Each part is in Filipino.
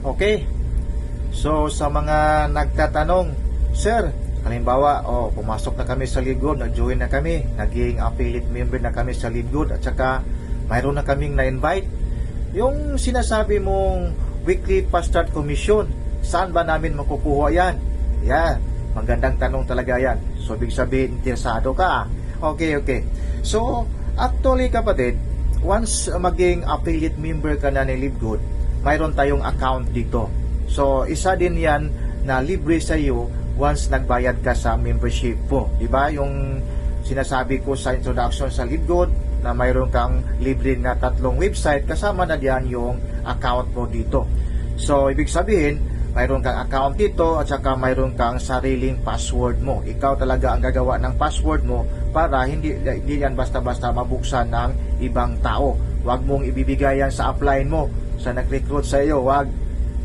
Okay. So sa mga nagtatanong, Sir, halimbawa, pumasok na kami sa LeadGood, nag-join na kami, naging affiliate member na kami sa LeadGood, at saka mayroon na kaming na-invite. Yung sinasabi mong weekly fast start commission, saan ba namin makukuha yan? Yan, magandang tanong talaga yan. So, ibig sabihin, interesado ka. Okay. So, actually kapatid, once maging affiliate member ka na ni LeadGood, mayroon tayong account dito. So, isa din yan na libre sa iyo once nagbayad ka sa membership mo. Diba? Yung sinasabi ko sa introduction sa LeadGood na mayroon kang libre na 3 website, kasama na diyan yung account mo dito. So, ibig sabihin, mayroon kang account dito at saka mayroon kang sariling password mo. Ikaw talaga ang gagawa ng password mo para hindi yan basta-basta mabuksan ng ibang tao. Huwag mong ibibigay yan sa upline mo, sa nag-recruit sa iyo. Huwag.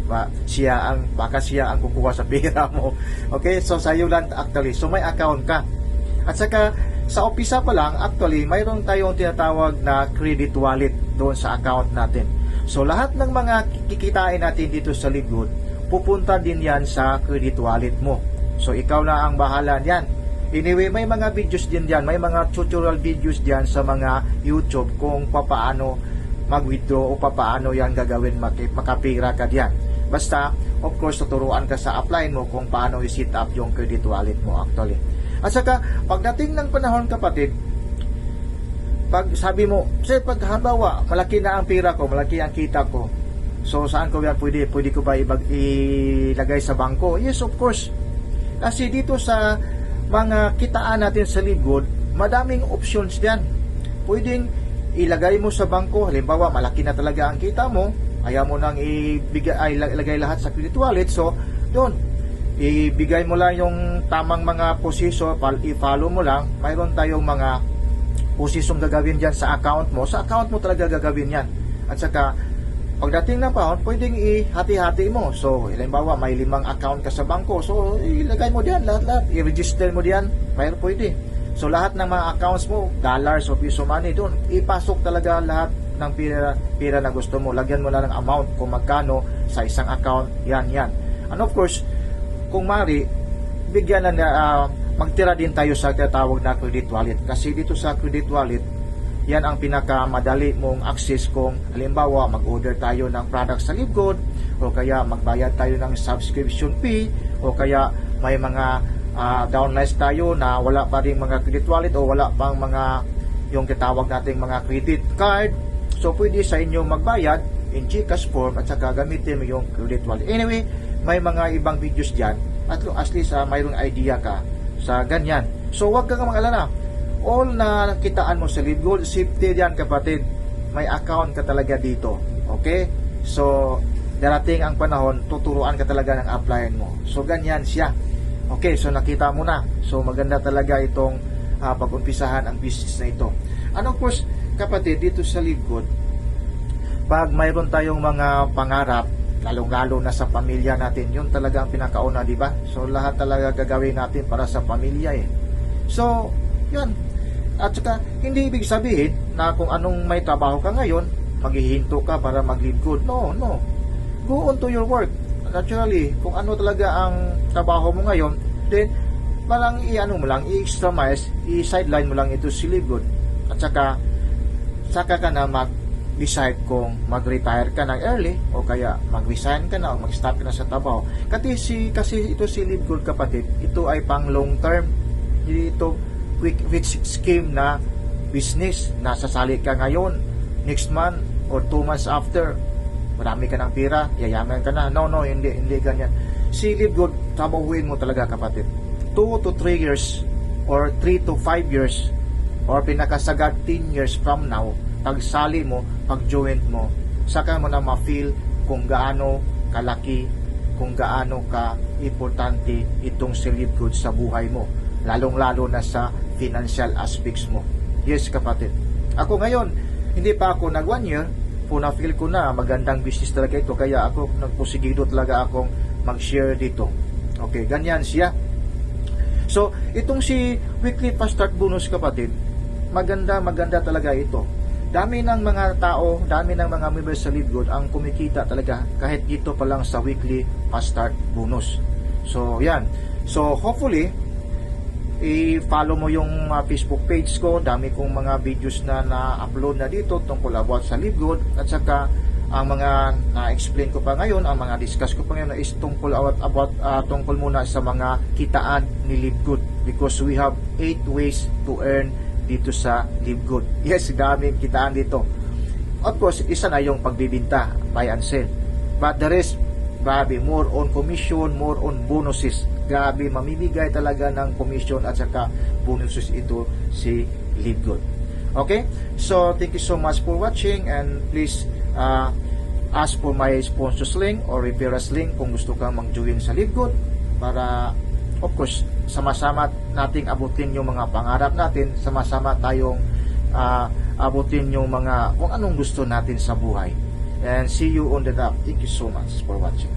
Baka siya ang kukuha sa pera mo. Okay, so sa iyo lang actually. So may account ka. At saka sa umpisa pa lang, actually mayroon tayong tinatawag na credit wallet doon sa account natin. So lahat ng mga kikitain natin dito sa LeadGood, pupunta din yan sa credit wallet mo. So ikaw na ang bahala niyan. Anyway, may mga videos din diyan, may mga tutorial videos diyan sa mga YouTube kung paano mag-withdraw o paano yan gagawin, makapira ka diyan. Basta, of course, tuturuan ka sa upline mo kung paano i-set up yung credit wallet mo actually. At saka, pagdating ng panahon kapatid, pag sabi mo, Sir, pag halimbawa, malaki na ang pira ko, malaki ang kita ko, so saan ko yan pwede ko ba ilagay sa bangko? Yes, of course. Kasi dito sa mga kitaan natin sa LeadGood, madaming options diyan. Pwedeng ilagay mo sa bangko, halimbawa, malaki na talaga ang kita mo, ayaw mo nang ilagay lahat sa credit wallet, so doon ibigay mo lang yung tamang mga posisyon, i-follow mo lang. Mayroon tayong mga posisyon gagawin dyan sa account mo talaga gagawin yan. At saka pagdating ng panahon, pwedeng ihati-hati mo. So halimbawa may 5 account ka sa bangko, so ilagay mo diyan lahat, i-register mo diyan, mayroon pwede. So lahat ng mga accounts mo, dollars o piso money, doon ipasok talaga lahat ng pira na gusto mo. Lagyan mo na ng amount kung magkano sa isang account, yan. And of course, kung mari, bigyan na magtira din tayo sa tinatawag na credit wallet. Kasi dito sa credit wallet, yan ang pinakamadali mong access kung halimbawa mag-order tayo ng product sa LeadGood, o kaya magbayad tayo ng subscription fee, o kaya may mga downlines tayo na wala pa rin mga credit wallet o wala pang mga yung kitawag nating mga credit card. So pwede sa inyo magbayad in GCash form at saka gamitin mo yung credit wallet. Anyway, may mga ibang videos dyan at least mayroong idea ka sa ganyan. So huwag kang mag-alala, all na kitaan mo sa LeadGood, safety yan kapatid, may account ka talaga dito. Okay, so darating ang panahon, tuturuan ka talaga ng upline mo. So ganyan siya. Okay, so nakita mo na. So maganda talaga itong pag-umpisahan ang business na ito. And of course kapatid, dito sa LeadGood, pag mayroon tayong mga pangarap, lalong-lalo na sa pamilya natin, yun talaga ang pinakauna, di ba? So lahat talaga gagawin natin para sa pamilya eh. So yun. At saka hindi ibig sabihin na kung anong may trabaho ka ngayon, maghihinto ka para mag-LeadGood. No. Go on to your work. Naturally, kung ano talaga ang trabaho mo ngayon, then parang i-extremize, i-sideline mo lang ito si LeadGood. At saka ka na mag-decide kung mag-retire ka ng early o kaya mag-resign ka na o mag-stop ka na sa trabaho. Kasi ito si LeadGood kapatid, ito ay pang long term. Hindi ito quick fix scheme na business. Nasasali ka ngayon, next month or 2 months after, marami ka ng pira, yayaman ka na. No, hindi ganyan. Si LeadGood, trabahuin mo talaga kapatid. 2 to 3 years or 3 to 5 years or pinakasagad 10 years from now, pagsali mo, pag-join mo, saka mo na ma-feel kung gaano kalaki, kung gaano ka importante itong si LeadGood sa buhay mo, lalong-lalo na sa financial aspects mo. Yes kapatid, ako ngayon, hindi pa ako nag 1 year, na-feel ko na magandang business talaga ito, kaya ako nagpusigido talaga akong mag-share dito. Okay, ganyan siya. So, itong si Weekly Fast Start Bonus kapatid, maganda talaga ito. dami ng mga tao, dami ng mga members sa Live Good ang kumikita talaga kahit dito pa lang sa weekly fast start bonus. So yan, so hopefully i-follow mo yung Facebook page ko. Dami kong mga videos na na-upload na dito tungkol about sa Live Good, at saka ang mga na-explain ko pa ngayon, ang mga discuss ko pa ngayon is tungkol tungkol muna sa mga kitaan ni Live Good, because we have 8 ways to earn dito sa Live Good. Yes, daming kitaan dito. Of course, isa na yung pagbibinta, buy and sell. But the rest, grabe, more on commission, more on bonuses. Grabe, mamimigay talaga ng commission at saka bonuses ito si Live Good. Okay? So, thank you so much for watching, and please ask for my sponsors link or referrals link kung gusto kang mag-join sa Live Good para, of course, sama-sama nating abutin yung mga pangarap natin, sama-sama tayong abutin yung mga kung anong gusto natin sa buhay. And see you on the top. Thank you so much for watching.